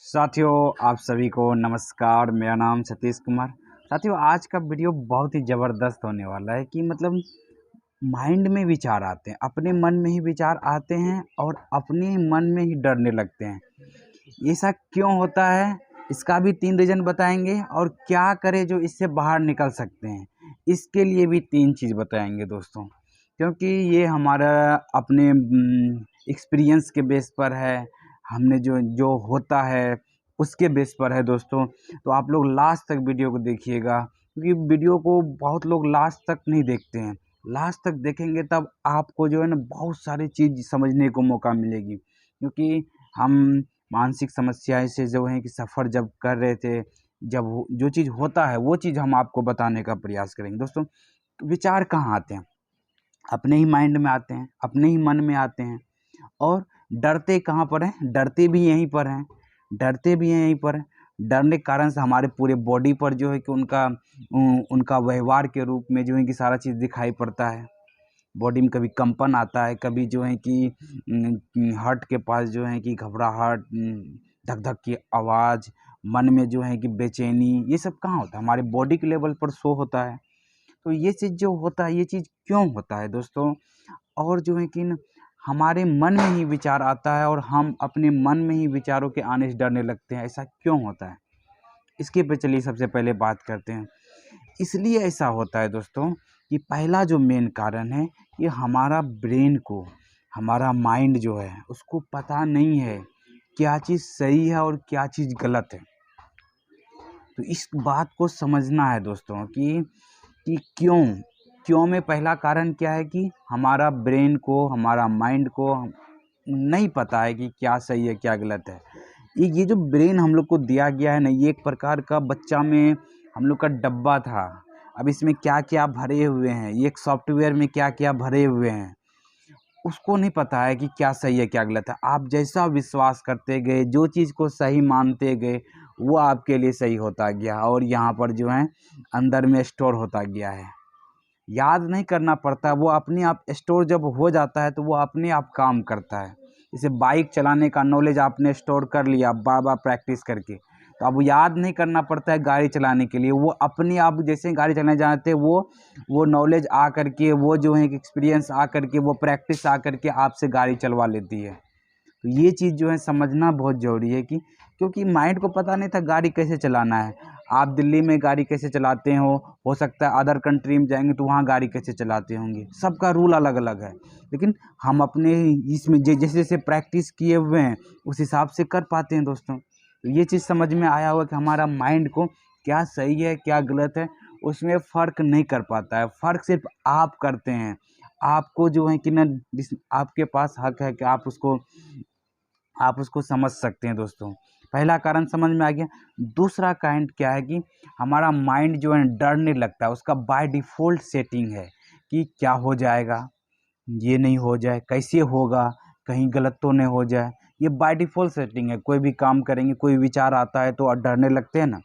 साथियों, आप सभी को नमस्कार। मेरा नाम सतीश कुमार। साथियों, आज का वीडियो बहुत ही ज़बरदस्त होने वाला है कि माइंड में विचार आते हैं, अपने मन में ही विचार आते हैं और अपने मन में ही डरने लगते हैं। ऐसा क्यों होता है, इसका भी 3 रीज़न बताएंगे और क्या करें जो इससे बाहर निकल सकते हैं, इसके लिए भी 3 चीज़ बताएंगे दोस्तों। क्योंकि ये हमारा अपने एक्सपीरियंस के बेस पर है, हमने जो जो होता है उसके बेस पर है दोस्तों। तो आप लोग लास्ट तक वीडियो को देखिएगा, क्योंकि वीडियो को बहुत लोग लास्ट तक नहीं देखते हैं। लास्ट तक देखेंगे तब आपको जो है ना बहुत सारी चीज़ समझने को मौका मिलेगी। क्योंकि हम मानसिक समस्याएं से जो है कि सफ़र जब कर रहे थे, जो चीज़ होता है वो चीज़ हम आपको बताने का प्रयास करेंगे दोस्तों। तो विचार कहाँ आते हैं? अपने ही माइंड में आते हैं, अपने ही मन में आते हैं। और डरते कहाँ पर हैं? डरते भी यहीं पर हैं, डरते भी यहीं पर हैं। डरने के कारण से हमारे पूरे बॉडी पर जो है कि उनका व्यवहार के रूप में जो है कि सारा चीज़ दिखाई पड़ता है। बॉडी में कभी कंपन आता है, कभी जो है कि हार्ट के पास जो है कि घबराहट, धक धक की आवाज़, मन में जो है कि बेचैनी, ये सब कहाँ होता है? हमारे बॉडी के लेवल पर शो होता है। तो ये चीज़ जो होता है, ये चीज़ क्यों होता है दोस्तों? और जो है कि न हमारे मन में ही विचार आता है और हम अपने मन में ही विचारों के आने से डरने लगते हैं। ऐसा क्यों होता है? इसके पे चलिए सबसे पहले बात करते हैं। इसलिए ऐसा होता है दोस्तों कि पहला जो मेन कारण है, ये हमारा ब्रेन को, हमारा माइंड जो है उसको पता नहीं है क्या चीज़ सही है और क्या चीज़ गलत है। तो इस बात को समझना है दोस्तों कि क्यों में पहला कारण क्या है कि हमारा ब्रेन को, हमारा माइंड को नहीं पता है कि क्या सही है क्या गलत है। ये जो ब्रेन हम लोग को दिया गया है ना, ये एक प्रकार का बच्चा में हम लोग का डब्बा था। अब इसमें क्या क्या भरे हुए हैं, ये एक सॉफ्टवेयर में क्या क्या भरे हुए हैं, उसको नहीं पता है कि क्या सही है क्या गलत है। आप जैसा विश्वास करते गए, जो चीज़ को सही मानते गए, वो आपके लिए सही होता गया और यहाँ पर जो है अंदर में स्टोर होता गया है। याद नहीं करना पड़ता, वो अपने आप स्टोर जब हो जाता है तो वो अपने आप काम करता है। जैसे बाइक चलाने का नॉलेज आपने स्टोर कर लिया बार बार प्रैक्टिस करके, तो अब याद नहीं करना पड़ता है गाड़ी चलाने के लिए। वो अपने आप जैसे गाड़ी चलाने जाते हैं, वो नॉलेज आ करके, वो जो है एक्सपीरियंस आ करके, वो प्रैक्टिस आ करके आपसे गाड़ी चलवा लेती है। तो ये चीज़ जो है समझना बहुत ज़रूरी है कि क्योंकि माइंड को पता नहीं था गाड़ी कैसे चलाना है। आप दिल्ली में गाड़ी कैसे चलाते हो सकता है अदर कंट्री में जाएंगे तो वहाँ गाड़ी कैसे चलाते होंगे, सबका रूल अलग अलग है। लेकिन हम अपने इसमें जैसे जैसे प्रैक्टिस किए हुए हैं उस हिसाब से कर पाते हैं दोस्तों। तो ये चीज़ समझ में आया होगा कि हमारा माइंड को क्या सही है क्या गलत है उसमें फ़र्क नहीं कर पाता है। फ़र्क सिर्फ आप करते हैं। आपको जो है कि ना आपके पास हक है कि आप उसको समझ सकते हैं दोस्तों। पहला कारण समझ में आ गया। दूसरा कारण क्या है कि हमारा माइंड जो है डरने लगता है, उसका बाय डिफ़ॉल्ट सेटिंग है कि क्या हो जाएगा, ये नहीं हो जाए, कैसे होगा, कहीं गलत तो नहीं हो जाए। ये बाय डिफ़ॉल्ट सेटिंग है। कोई भी काम करेंगे, कोई विचार आता है तो आप डरने लगते हैं ना।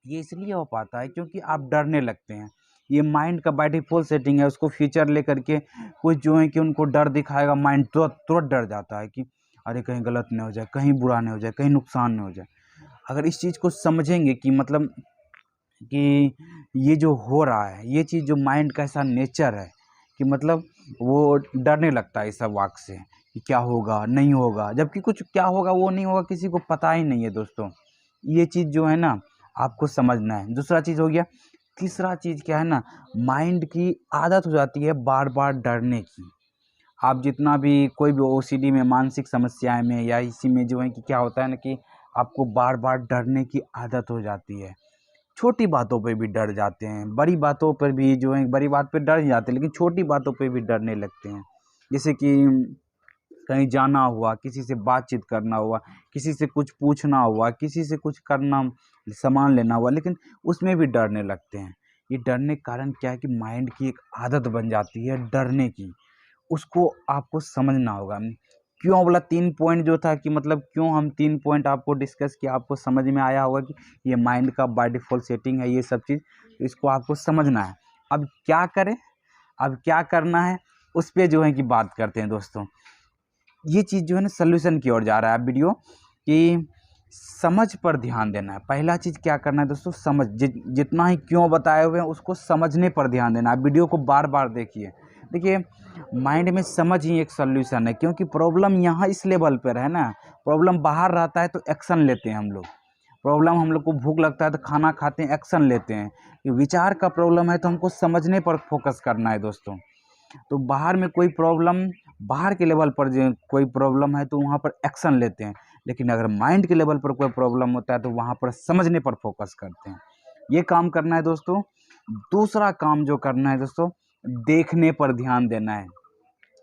ये इसलिए हो पाता है क्योंकि आप डरने लगते हैं। ये माइंड का बाय डिफ़ॉल्ट सेटिंग है। उसको फीचर लेकर के कुछ जो है कि उनको डर दिखाएगा, माइंड तुरंत तुरंत डर जाता है कि अरे कहीं गलत नहीं हो जाए, कहीं बुरा नहीं हो जाए, कहीं नुकसान नहीं हो जाए। अगर इस चीज़ को समझेंगे कि कि ये जो हो रहा है, ये चीज़ जो माइंड का ऐसा नेचर है कि वो डरने लगता है इस सब वाक़ से कि क्या होगा, नहीं होगा, जबकि कुछ क्या होगा, वो नहीं होगा, किसी को पता ही नहीं है दोस्तों। ये चीज़ जो है ना आपको समझना है। दूसरा चीज़ हो गया। तीसरा चीज़ क्या है ना, माइंड की आदत हो जाती है बार-बार डरने की। आप जितना भी कोई भी ओसीडी में, मानसिक समस्याएँ में या इसी में जो है कि क्या होता है ना कि आपको बार-बार डरने की आदत हो जाती है। छोटी बातों पे भी डर जाते हैं, बड़ी बातों पर भी जो है, बड़ी बात पे डर ही जाते हैं, लेकिन छोटी बातों पे भी डरने लगते हैं। जैसे कि कहीं जाना हुआ, किसी से बातचीत करना हुआ, किसी से कुछ पूछना हुआ, किसी से कुछ करना, सामान लेना हुआ, लेकिन उसमें भी डरने लगते हैं। ये डरने के कारण क्या है कि माइंड की एक आदत बन जाती है डरने की। उसको आपको समझना होगा। क्यों बोला 3 पॉइंट जो था कि क्यों हम 3 पॉइंट आपको डिस्कस किया, आपको समझ में आया होगा कि ये माइंड का बाय डिफ़ॉल्ट सेटिंग है, ये सब चीज़। तो इसको आपको समझना है। अब क्या करें? अब क्या करना है? उस पे जो है कि बात करते हैं दोस्तों। ये चीज़ जो है ना सल्यूशन की ओर जा रहा है अब वीडियो कि समझ पर ध्यान देना है। पहला चीज़ क्या करना है दोस्तों, समझ। जितना ही क्यों बताए हुए हैं उसको समझने पर ध्यान देना है। वीडियो को बार बार देखिए। देखिए, माइंड में समझ ही एक सॉल्यूशन है, क्योंकि प्रॉब्लम यहाँ इस लेवल पर है ना। प्रॉब्लम बाहर रहता है तो एक्शन लेते हैं हम लोग। प्रॉब्लम हम लोग को भूख लगता है तो खाना खाते हैं, एक्शन लेते हैं। ये विचार का प्रॉब्लम है तो हमको समझने पर फोकस करना है दोस्तों। तो बाहर में कोई प्रॉब्लम, बाहर के लेवल पर जो कोई प्रॉब्लम है तो वहाँ पर एक्शन लेते हैं, लेकिन अगर माइंड के लेवल पर कोई प्रॉब्लम होता है तो वहाँ पर समझने पर फोकस करते हैं। ये काम करना है दोस्तों। दूसरा काम जो करना है दोस्तों, देखने पर ध्यान देना है।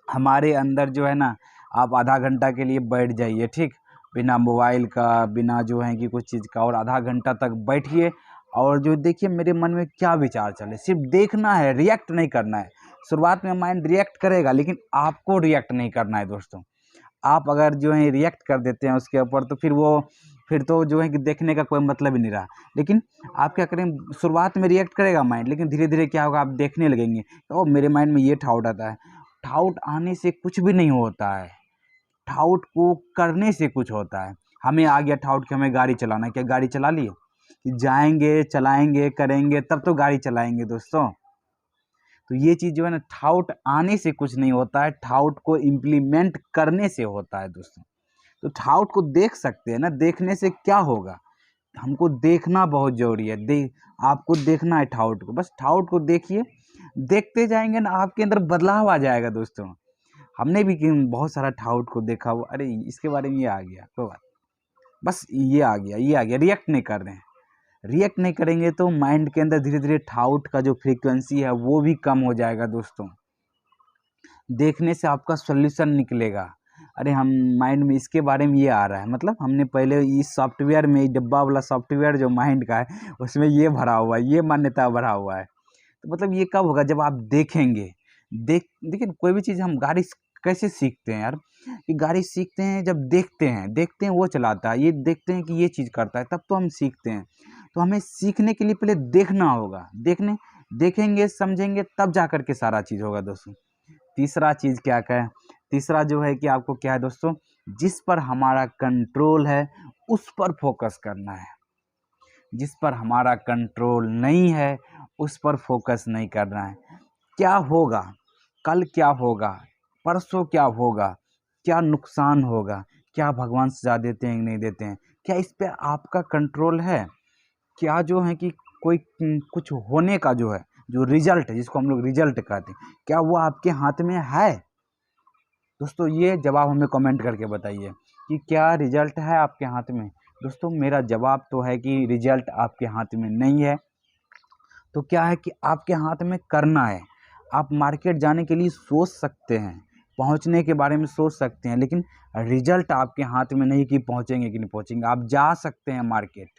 हमारे अंदर जो है ना, आप आधा घंटा के लिए बैठ जाइए, ठीक, बिना मोबाइल का, बिना जो है कि कुछ चीज़ का, और आधा घंटा तक बैठिए और जो देखिए मेरे मन में क्या विचार चले। सिर्फ देखना है, रिएक्ट नहीं करना है। शुरुआत में माइंड रिएक्ट करेगा, लेकिन आपको रिएक्ट नहीं करना है दोस्तों। आप अगर जो है रिएक्ट कर देते हैं उसके ऊपर तो फिर तो जो है कि देखने का कोई मतलब ही नहीं रहा। लेकिन आप क्या करें, शुरुआत में रिएक्ट करेगा माइंड, लेकिन धीरे धीरे क्या होगा, आप देखने लगेंगे तो मेरे माइंड में ये डाउट आता है। डाउट आने से कुछ भी नहीं होता है, डाउट को करने से कुछ होता है। हमें आ गया डाउट कि हमें गाड़ी चलाना है, क्या गाड़ी चला लिए? कि जाएंगे, चलाएंगे, करेंगे तब तो गाड़ी चलाएंगे दोस्तों। तो ये चीज़ जो है ना, डाउट आने से कुछ नहीं होता है, डाउट को इम्प्लीमेंट करने से होता है दोस्तों। तो डाउट को देख सकते हैं ना, देखने से क्या होगा, हमको देखना बहुत ज़रूरी है। आपको देखना है डाउट को, बस डाउट को देखिए। देखते जाएंगे ना, आपके अंदर बदलाव आ जाएगा दोस्तों। हमने भी बहुत सारा डाउट को देखा हुआ, अरे इसके बारे में ये आ गया, कोई बात, बस ये आ गया, ये आ गया, रिएक्ट नहीं कर रहे हैं। रिएक्ट नहीं करेंगे तो माइंड के अंदर धीरे धीरे डाउट का जो फ्रीक्वेंसी है वो भी कम हो जाएगा दोस्तों। देखने से आपका सॉल्यूशन निकलेगा। अरे हम माइंड में इसके बारे में ये आ रहा है, मतलब हमने पहले इस सॉफ्टवेयर में, डब्बा वाला सॉफ्टवेयर जो माइंड का है उसमें ये भरा हुआ है, ये मान्यता भरा हुआ है। तो मतलब ये कब होगा, जब आप देखेंगे। देखिए कोई भी चीज़, हम गाड़ी कैसे सीखते हैं यार, कि गाड़ी सीखते हैं जब देखते हैं वो चलाता है, ये देखते हैं कि ये चीज़ करता है, तब तो हम सीखते हैं। तो हमें सीखने के लिए पहले देखना होगा, देखेंगे, समझेंगे, तब जा कर के सारा चीज़ होगा दोस्तों। तीसरा चीज़ क्या है, तीसरा जो है कि आपको क्या है दोस्तों, जिस पर हमारा कंट्रोल है उस पर फोकस करना है। जिस पर हमारा कंट्रोल नहीं है उस पर फोकस नहीं करना है। क्या होगा, कल क्या होगा, परसों क्या होगा, क्या नुकसान होगा, क्या भगवान सजा देते हैं कि नहीं देते हैं, क्या इस पे आपका कंट्रोल है? क्या जो है कि कोई कुछ होने का जो है, जो रिजल्ट है, जिसको हम लोग रिजल्ट कहते हैं, क्या वो आपके हाथ में है? दोस्तों ये जवाब हमें कमेंट करके बताइए कि क्या रिजल्ट है आपके हाथ में। दोस्तों मेरा जवाब तो है कि रिजल्ट आपके हाथ में नहीं है। तो क्या है कि आपके हाथ में करना है। आप मार्केट जाने के लिए सोच सकते हैं, पहुंचने के बारे में सोच सकते हैं, लेकिन रिजल्ट आपके हाथ में नहीं कि पहुंचेंगे कि नहीं पहुंचेंगे। आप जा सकते हैं मार्केट,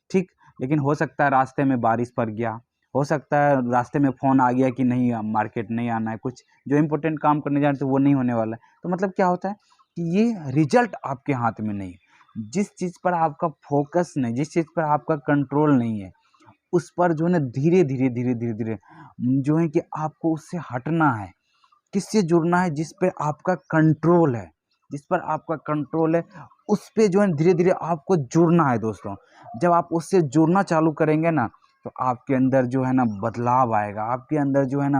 ठीक, लेकिन हो सकता है रास्ते में बारिश पड़ गया, हो सकता है रास्ते में फ़ोन आ गया कि नहीं मार्केट नहीं आना है, कुछ जो इम्पोर्टेंट काम करने जा रहे थे वो नहीं होने वाला है। तो मतलब क्या होता है कि ये रिजल्ट आपके हाथ में नहीं है। जिस चीज़ पर आपका फोकस नहीं, जिस चीज़ पर आपका कंट्रोल नहीं है, उस पर जो है ना धीरे धीरे जो है कि आपको उससे हटना है। किससे जुड़ना है, जिस पे आपका कंट्रोल है, जिस पर आपका कंट्रोल है उस पे जो है धीरे धीरे आपको जुड़ना है दोस्तों। जब आप उससे जुड़ना चालू करेंगे ना, तो आपके अंदर जो है ना बदलाव आएगा, आपके अंदर जो है ना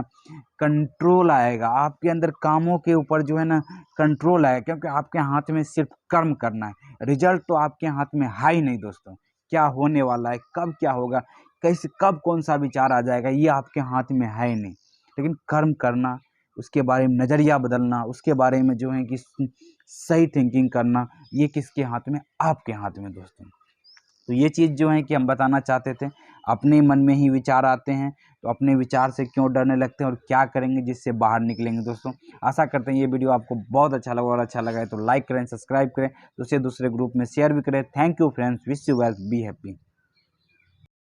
कंट्रोल आएगा, आपके अंदर कामों के ऊपर जो है ना कंट्रोल आएगा, क्योंकि आपके हाथ में सिर्फ कर्म करना है। रिजल्ट तो आपके हाथ में है ही नहीं दोस्तों। क्या होने वाला है, कब क्या होगा, कैसे, कब कौन सा विचार आ जाएगा, ये आपके हाथ में है ही नहीं। लेकिन कर्म करना, उसके बारे में नज़रिया बदलना, उसके बारे में जो है कि सही थिंकिंग करना, ये किसके हाथ में, आपके हाथ में दोस्तों। तो ये चीज़ जो है कि हम बताना चाहते थे। अपने मन में ही विचार आते हैं तो अपने विचार से क्यों डरने लगते हैं और क्या करेंगे जिससे बाहर निकलेंगे दोस्तों। आशा करते हैं ये वीडियो आपको बहुत अच्छा लगा, और अच्छा लगा है तो लाइक करें, सब्सक्राइब करें, दूसरे ग्रुप में शेयर भी करें। Thank you friends, wish you well, be happy.